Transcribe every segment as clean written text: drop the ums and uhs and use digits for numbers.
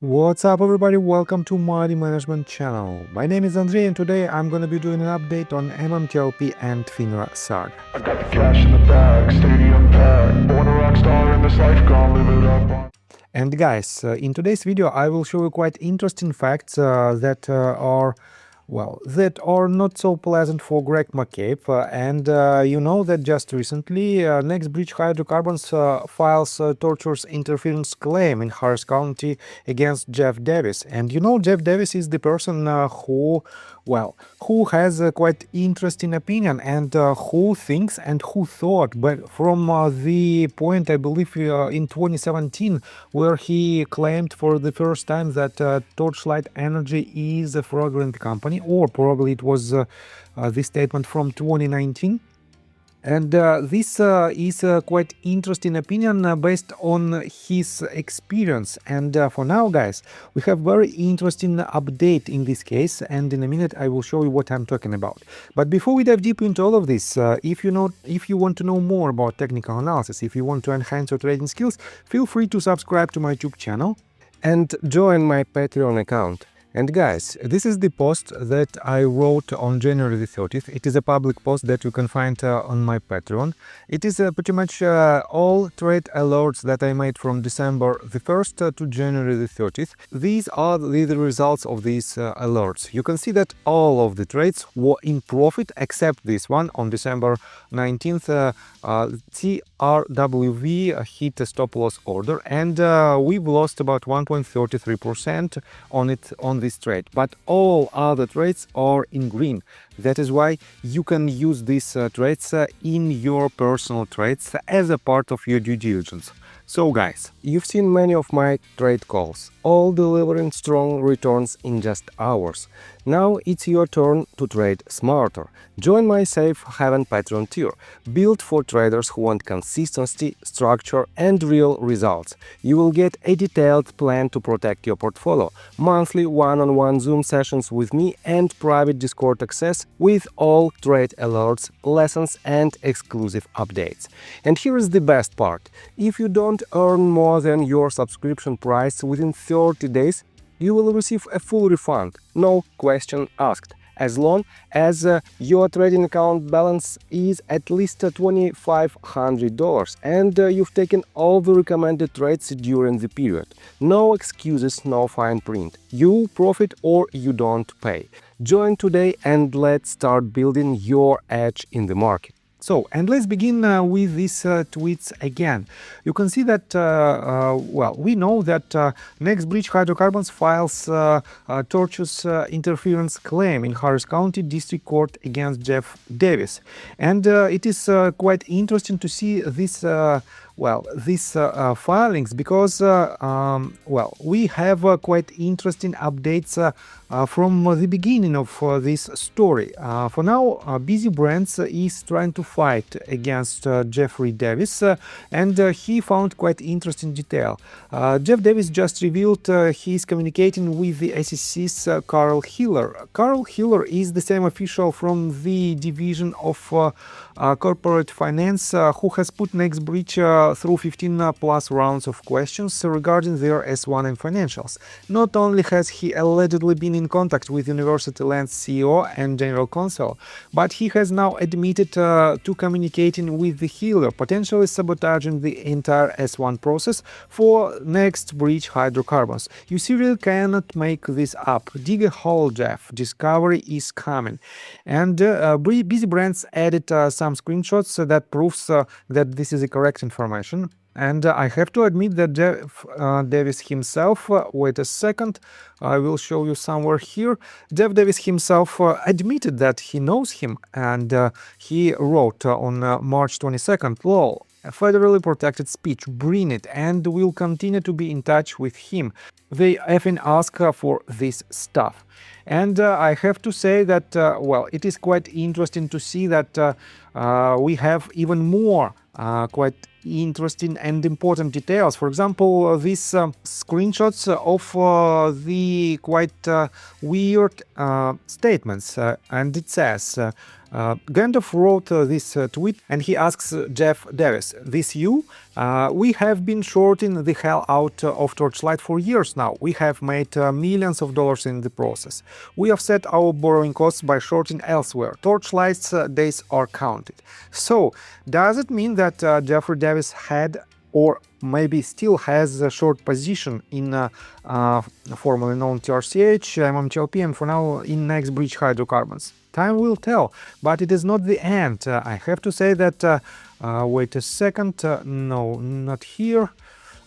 What's up everybody, welcome to Money Management channel. My name is Andrei and today I'm gonna be doing an update on MMTLP and FINRA SARD. I got the cash in the bag, stadium packed, born a rock star in this life, gonna live it up. And guys, in today's video I will show you quite interesting facts that are not so pleasant for Greg McCabe, and you know that just recently NextBridge Hydrocarbons files a tortious interference claim in Harris County against Jeff Davis. And you know Jeff Davis is the person who has a quite interesting opinion and who thinks and who thought, but from the point I believe in 2017 where he claimed for the first time that Torchlight Energy is a fraudulent company, or probably it was this statement from 2019. And this is a quite interesting opinion based on his experience. And for now, guys, we have very interesting update in this case, and in a minute I will show you what I'm talking about. But before we dive deep into all of this, if you want to know more about technical analysis, if you want to enhance your trading skills, feel free to subscribe to my YouTube channel and join my Patreon account. And guys, this is the post that I wrote on January the 30th. It is a public post that you can find on my Patreon. It is pretty much all trade alerts that I made from December the 1st to January the 30th. These are the results of these alerts. You can see that all of the trades were in profit except this one on December 19th. TRWV hit a stop loss order, and we've lost about 1.33% on this trade, but all other trades are in green. That is why you can use these trades in your personal trades as a part of your due diligence. So guys, you've seen many of my trade calls, all delivering strong returns in just hours. Now it's your turn to trade smarter. Join my Safe Haven Patreon tier, built for traders who want consistency, structure and real results. You will get a detailed plan to protect your portfolio, monthly one-on-one Zoom sessions with me and private Discord access with all trade alerts, lessons and exclusive updates. And here is the best part. If you don't earn more than your subscription price within 30 days, you will receive a full refund, no question asked, as long as your trading account balance is at least $2,500 and you've taken all the recommended trades during the period. No excuses, no fine print. You profit or you don't pay. Join today and let's start building your edge in the market. So, and let's begin with these tweets again. You can see that, we know that NextBridge Hydrocarbons files tortious interference claim in Harris County District Court against Jeff Davis. And it is quite interesting to see this these filings, because we have quite interesting updates from the beginning of this story. For now, Busy Brands is trying to fight against Jeffrey Davis, and he found quite interesting detail. Jeff Davis just revealed he is communicating with the SEC's Carl Hiller. Carl Hiller is the same official from the division of corporate finance who has put NextBridge through 15 plus rounds of questions regarding their S1 and financials. Not only has he allegedly been in contact with University Land's CEO and general counsel, but he has now admitted to communicating with the Hiller, potentially sabotaging the entire S1 process for NextBridge Hydrocarbons. You seriously cannot make this up. Dig a hole, Jeff. Discovery is coming. And Busy Brands added some screenshots that proves that this is the correct information. And I have to admit that Jeff Davis himself, wait a second, I will show you somewhere here. Jeff Davis himself admitted that he knows him, and he wrote on March 22nd, lol, a federally protected speech, bring it, and we'll continue to be in touch with him. They often ask for this stuff. And I have to say that, it is quite interesting to see that we have even more quite interesting and important details. For example, these screenshots of the quite weird statements, and it says Gandalf wrote this tweet and he asks Jeff Davis, "This you? We have been shorting the hell out of Torchlight for years now. We have made millions of dollars in the process. We offset our borrowing costs by shorting elsewhere. Torchlight's days are counted." So, does it mean that Jeffrey Davis had or maybe still has a short position in formerly known TRCH, MMTLP, and for now in next bridge hydrocarbons? Time will tell, but it is not the end. I have to say that, wait a second, no, not here.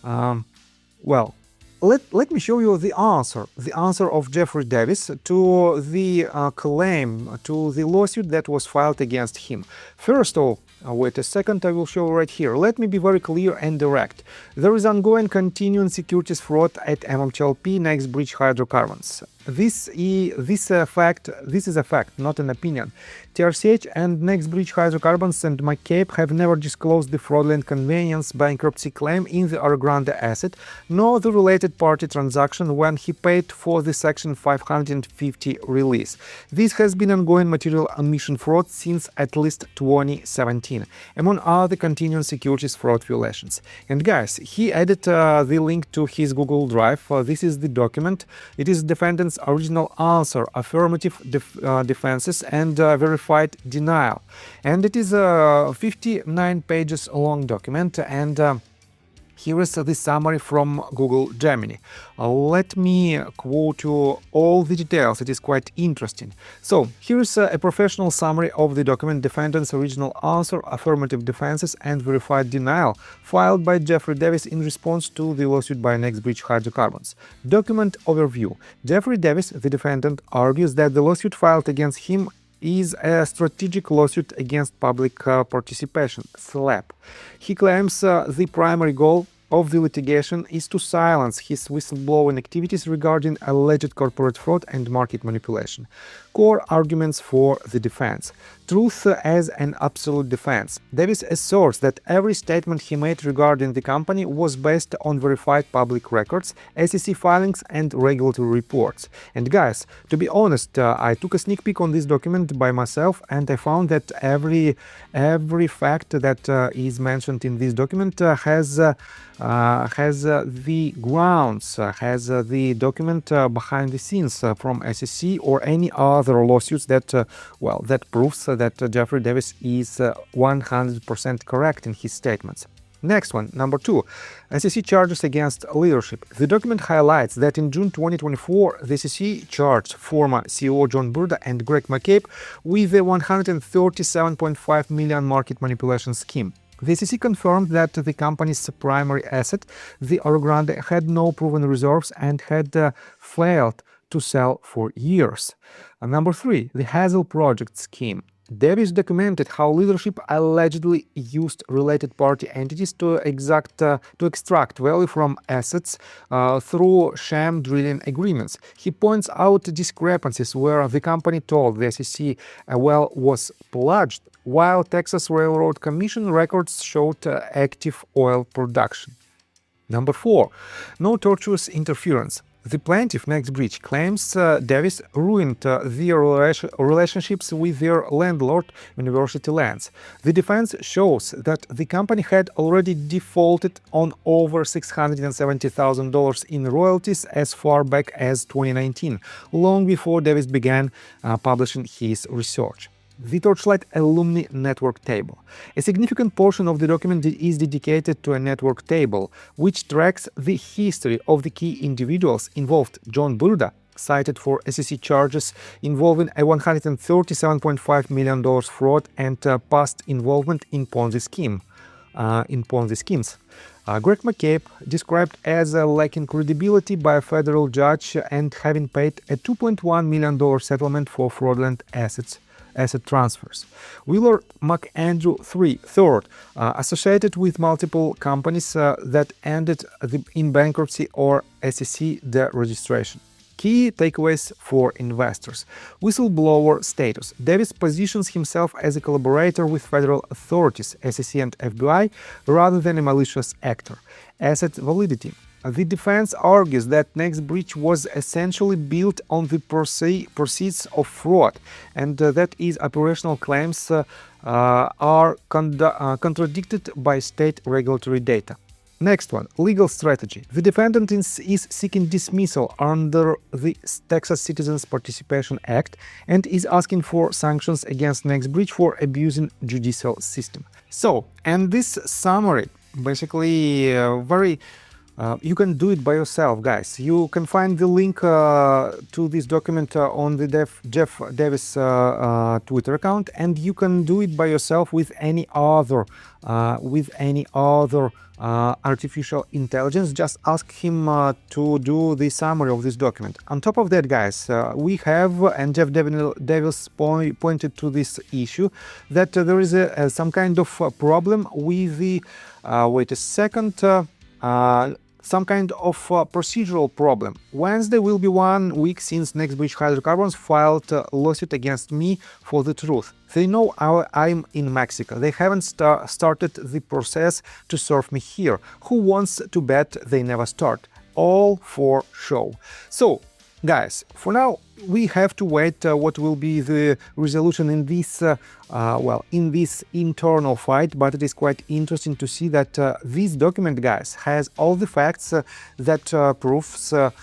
Well, let me show you the answer of Jeffrey Davis to the claim, to the lawsuit that was filed against him. First of all, wait a second, I will show right here. Let me be very clear and direct. There is ongoing continuing securities fraud at MMTLP Next Bridge Hydrocarbons. This is a fact, not an opinion. TRCH and Next Bridge Hydrocarbons and McCabe have never disclosed the fraudulent conveyance bankruptcy claim in the Orogrande asset, nor the related party transaction when he paid for the Section 550 release. This has been ongoing material omission fraud since at least 2017, among other continuing securities fraud violations. And guys, he added the link to his Google Drive. This is the document. It is defendant's original answer, affirmative defenses, and verified denial. And it is a 59 pages long document, and here is the summary from Google Gemini. Let me quote you all the details, it is quite interesting. So, here is a professional summary of the document, defendant's original answer, affirmative defenses, and verified denial, filed by Jeffrey Davis in response to the lawsuit by Next Bridge Hydrocarbons. Document overview. Jeffrey Davis, the defendant, argues that the lawsuit filed against him is a strategic lawsuit against public participation, SLAP. He claims the primary goal of the litigation is to silence his whistleblowing activities regarding alleged corporate fraud and market manipulation. Core arguments for the defense. Truth as an absolute defense. Davis asserts that every statement he made regarding the company was based on verified public records, SEC filings, and regulatory reports. And guys, to be honest, I took a sneak peek on this document by myself, and I found that every fact that is mentioned in this document has the grounds, has the document behind the scenes from SEC or any other lawsuits that, that proves that Jeffrey Davis is 100% correct in his statements. Next one, number 2, SEC charges against leadership. The document highlights that in June 2024, the SEC charged former CEO John Burda and Greg McCabe with a $137.5 million market manipulation scheme. The SEC confirmed that the company's primary asset, the Orogrande, had no proven reserves and had failed to sell for years. Number 3, the Hazel Project scheme. Davis documented how leadership allegedly used related party entities to extract value from assets through sham drilling agreements. He points out discrepancies where the company told the SEC a well was pledged, while Texas Railroad Commission records showed active oil production. Number 4, no tortuous interference. The plaintiff, Next Bridge, claims Davis ruined their relationships with their landlord, University Lands. The defense shows that the company had already defaulted on over $670,000 in royalties as far back as 2019, long before Davis began publishing his research. The Torchlight Alumni Network Table. A significant portion of the document is dedicated to a network table, which tracks the history of the key individuals involved. John Burda, cited for SEC charges involving a $137.5 million fraud and past involvement in Ponzi schemes. Greg McCabe, described as lacking credibility by a federal judge and having paid a $2.1 million settlement for fraudulent asset transfers. Wheeler McAndrew III, associated with multiple companies that ended in bankruptcy or SEC deregistration. Key takeaways for investors. Whistleblower status. Davis positions himself as a collaborator with federal authorities, SEC and FBI, rather than a malicious actor. Asset validity. The defense argues that next breach was essentially built on the proceeds of fraud, and that is operational claims are contradicted by state regulatory data. Next one, legal strategy. The defendant is seeking dismissal under the Texas Citizens Participation Act and is asking for sanctions against next breach for abusing judicial system. So, and this summary, basically you can do it by yourself, guys. You can find the link to this document on the Jeff Davis Twitter account, and you can do it by yourself with any other artificial intelligence. Just ask him to do the summary of this document. On top of that, guys, we have, and Jeff Davis pointed to this issue, that there is some kind of problem with the wait a second, some kind of procedural problem. Wednesday will be 1 week since Next Breach Hydrocarbons filed a lawsuit against me for the truth. They know I'm in Mexico. They haven't started the process to serve me here. Who wants to bet they never start? All for show. So, guys, for now, we have to wait what will be the resolution in this in this internal fight, but it is quite interesting to see that this document, guys, has all the facts that proves that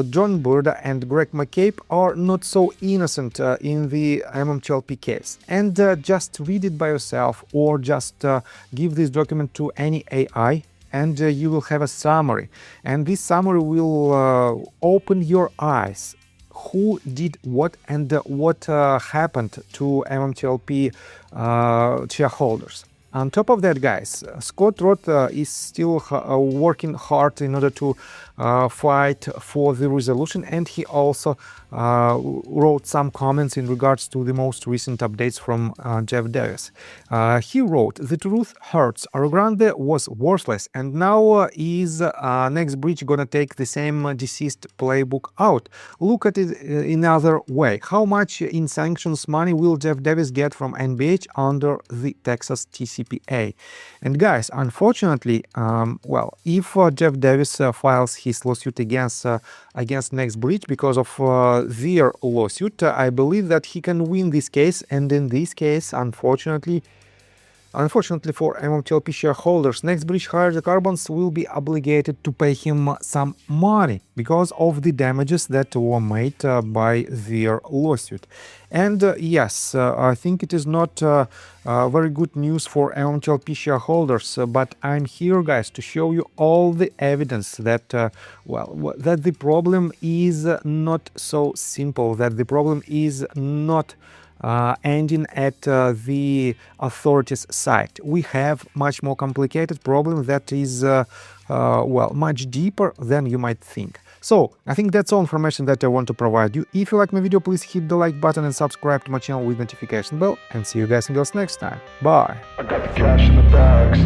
John Burda and Greg McCabe are not so innocent in the MMTLP case. And just read it by yourself, or just give this document to any AI, and you will have a summary, and this summary will open your eyes. Who did what, and what happened to MMTLP shareholders. On top of that, guys, Scott Roth is still working hard in order to fight for the resolution, and he also wrote some comments in regards to the most recent updates from Jeff Davis. He wrote, "The truth hurts. Orogrande was worthless, and now is next breach gonna take the same deceased playbook out? Look at it another way. How much in sanctions money will Jeff Davis get from NBH under the Texas TCPA?" And guys, unfortunately, if Jeff Davis files his lawsuit against next breach because of their lawsuit, I believe that he can win this case, and in this case, unfortunately for MMTLP shareholders, Next Breach Hydrocarbons will be obligated to pay him some money because of the damages that were made by their lawsuit. And yes, I think it is not very good news for MMTLP shareholders, but I'm here, guys, to show you all the evidence that that the problem is not so simple, that the problem is not ending at the authorities' side. We have much more complicated problem that is much deeper than you might think. So, I think that's all information that I want to provide you. If you like my video, please hit the like button and subscribe to my channel with notification bell, and see you guys and girls next time. Bye! I got the cash in the bag,